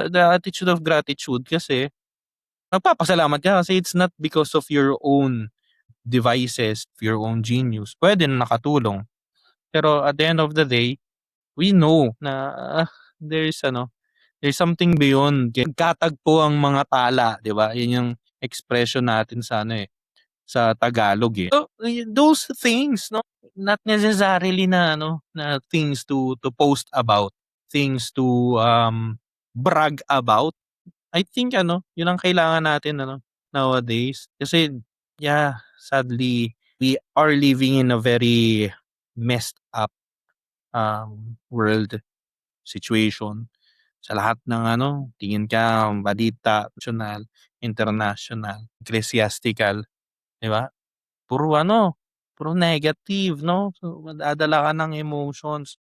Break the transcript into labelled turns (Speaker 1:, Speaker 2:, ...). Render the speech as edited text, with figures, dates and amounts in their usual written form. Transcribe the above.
Speaker 1: the attitude of gratitude kasi nagpapasalamat ka kasi it's not because of your own devices, your own genius. Pwede na nakatulong. Pero at the end of the day, we know na there's there's something beyond. Nagkatagpo ang mga tala, 'di ba? 'Yun yung expression natin sa sa Tagalog eh. So, those things, no, not necessarily na na things to post about, things to brag about. I think 'yun ang kailangan natin nowadays. Kasi yeah, sadly we are living in a very messed up world situation. Sa lahat ng tingin ka balita, national, international, ecclesiastical, 'di ba? Puro puro negative 'no? So, madadala ka ng emotions.